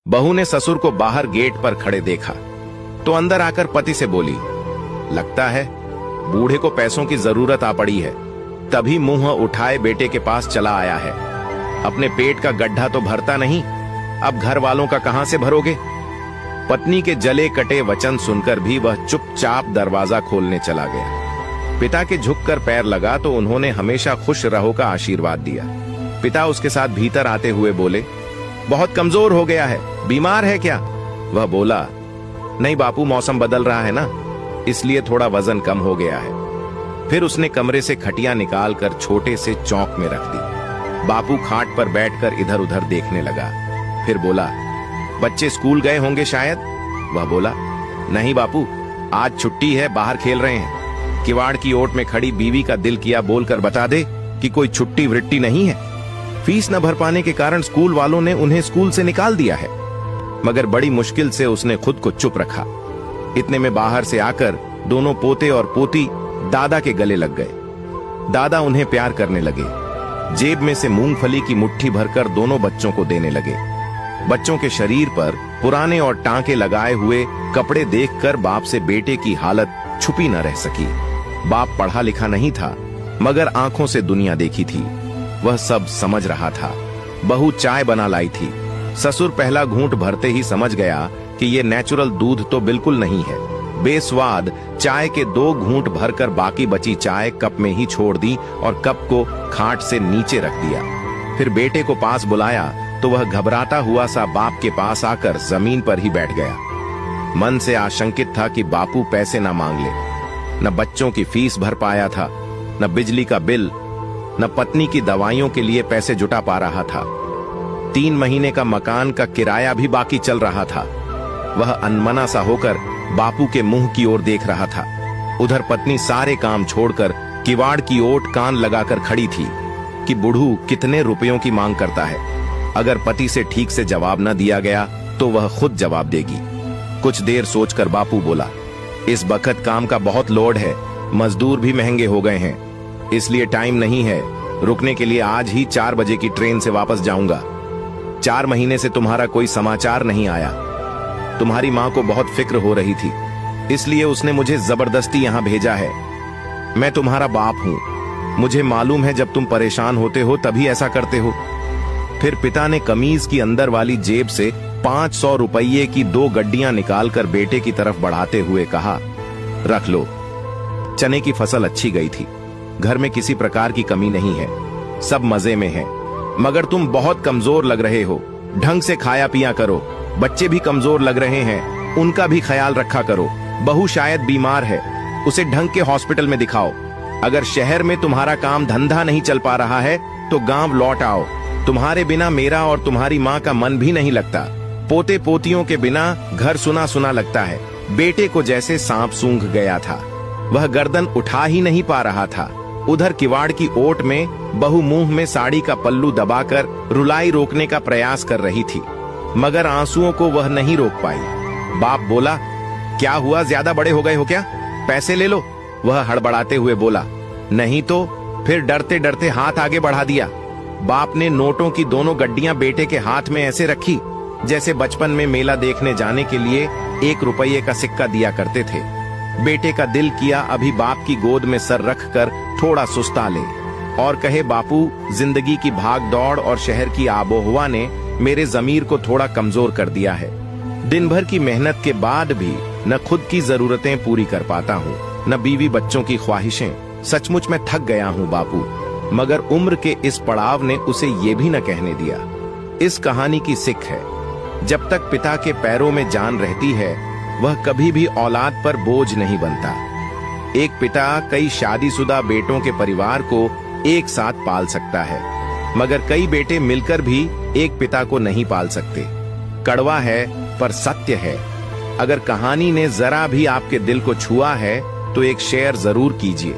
बहू ने ससुर को बाहर गेट पर खड़े देखा तो अंदर आकर पति से बोली, लगता है बूढ़े को पैसों की जरूरत आ पड़ी है। तभी मुंह उठाए बेटे के पास चला आया है। अपने पेट का गड्ढा तो भरता नहीं, अब घर वालों का कहां से भरोगे। पत्नी के जले कटे वचन सुनकर भी वह चुपचाप दरवाजा खोलने चला गया। पिता के झुककर पैर लगा तो उन्होंने हमेशा खुश रहो का आशीर्वाद दिया। पिता उसके साथ भीतर आते हुए बोले, बहुत कमजोर हो गया है, बीमार है क्या? वह बोला, नहीं बापू, मौसम बदल रहा है ना, इसलिए थोड़ा वजन कम हो गया है। फिर उसने कमरे से खटिया निकालकर छोटे से चौक में रख दी। बापू खाट पर बैठकर इधर उधर देखने लगा। फिर बोला, बच्चे स्कूल गए होंगे शायद? वह बोला, नहीं बापू, आज छुट्टी है, बाहर खेल रहे हैं। किवाड़ की ओट में खड़ी बीवी का दिल किया बोलकर बता दे कि कोई छुट्टी वृट्टी नहीं है। फीस न भर पाने के कारण स्कूल वालों ने उन्हें स्कूल से निकाल दिया है। मगर बड़ी मुश्किल से उसने खुद को चुप रखा। इतने में बाहर से आकर दोनों पोते और पोती दादा के गले लग गए। दादा उन्हें प्यार करने लगे। जेब में से मूंगफली की मुट्ठी भरकर दोनों बच्चों को देने लगे। बच्चों के शरीर पर पुराने और टांके लगाए हुए कपड़े देखकर बाप से बेटे की हालत छुपी न रह सकी। बाप पढ़ा लिखा नहीं था, मगर आंखों से दुनिया देखी थी। वह सब समझ रहा था। बहू चाय बना लाई थी। ससुर पहला घूंट भरते ही समझ गया कि ये नेचुरल दूध तो बिल्कुल नहीं है। बेस्वाद चाय के 2 घूंट भरकर बाकी बची चाय कप में ही छोड़ दी और कप को खाट से नीचे रख दिया। फिर बेटे को पास बुलाया तो वह घबराता हुआ सा बाप के पास आकर जमीन पर ही बैठ गया। मन से आशंकित था कि बापू पैसे ना मांग ले। न बच्चों की फीस भर पाया था, न बिजली का बिल, न पत्नी की दवाइयों के लिए पैसे जुटा पा रहा था। 3 महीने का मकान का किराया भी बाकी चल रहा था। वह अनमना सा होकर बापू के मुंह की ओर देख रहा था। उधर पत्नी सारे काम छोड़कर किवाड़ की ओट कान लगाकर खड़ी थी कि बुढ़ू कितने रुपयों की मांग करता है। अगर पति से ठीक से जवाब न दिया गया तो वह खुद जवाब देगी। कुछ देर सोचकर बापू बोला, इस बखत काम का बहुत लोड है, मजदूर भी महंगे हो गए हैं, इसलिए टाइम नहीं है। रुकने के लिए आज ही 4 बजे की ट्रेन से वापस जाऊंगा। 4 महीने से तुम्हारा कोई समाचार नहीं आया। तुम्हारी माँ को बहुत फिक्र हो रही थी, इसलिए उसने मुझे जबरदस्ती यहाँ भेजा है। मैं तुम्हारा बाप हूँ, मुझे मालूम है जब तुम परेशान होते हो तभी ऐसा करते हो। फिर पिता ने कमीज की अंदर वाली जेब से 500 रुपये की 2 गड्डियां निकालकर बेटे की तरफ बढ़ाते हुए कहा, रख लो। चने की फसल अच्छी गई थी, घर में किसी प्रकार की कमी नहीं है, सब मजे में है। मगर तुम बहुत कमजोर लग रहे हो, ढंग से खाया पिया करो। बच्चे भी कमजोर लग रहे हैं, उनका भी ख्याल रखा करो। बहू शायद बीमार है, उसे ढंग के हॉस्पिटल में दिखाओ। अगर शहर में तुम्हारा काम धंधा नहीं चल पा रहा है तो गांव लौट आओ। तुम्हारे बिना मेरा और तुम्हारी माँ का मन भी नहीं लगता। पोते पोतियों के बिना घर सुना सुना लगता है। बेटे को जैसे सांप सूंघ गया था, वह गर्दन उठा ही नहीं पा रहा था। उधर किवाड़ की ओट में बहू मुंह में साड़ी का पल्लू दबाकर रुलाई रोकने का प्रयास कर रही थी, मगर आंसुओं को वह नहीं रोक पाई। बाप बोला, क्या हुआ, ज्यादा बड़े हो गए हो क्या? पैसे ले लो। वह हड़बड़ाते हुए बोला, नहीं तो। फिर डरते डरते हाथ आगे बढ़ा दिया। बाप ने नोटों की 2 गड्डियां बेटे के हाथ में ऐसे रखी जैसे बचपन में मेला देखने जाने के लिए 1 रुपये का सिक्का दिया करते थे। बेटे का दिल किया अभी बाप की गोद में सर रखकर थोड़ा सुस्ता ले और कहे, बापू, जिंदगी की भाग दौड़ और शहर की आबोहवा ने मेरे जमीर को थोड़ा कमजोर कर दिया है। दिन भर की मेहनत के बाद भी न खुद की जरूरतें पूरी कर पाता हूँ, न बीवी बच्चों की ख्वाहिशें। सचमुच मैं थक गया हूँ बापू। मगर उम्र के इस पड़ाव ने उसे ये भी न कहने दिया। इस कहानी की सिख है, जब तक पिता के पैरों में जान रहती है वह कभी भी औलाद पर बोझ नहीं बनता। एक पिता कई शादीशुदा बेटों के परिवार को एक साथ पाल सकता है, मगर कई बेटे मिलकर भी एक पिता को नहीं पाल सकते। कड़वा है पर सत्य है। अगर कहानी ने जरा भी आपके दिल को छुआ है तो एक शेयर जरूर कीजिए।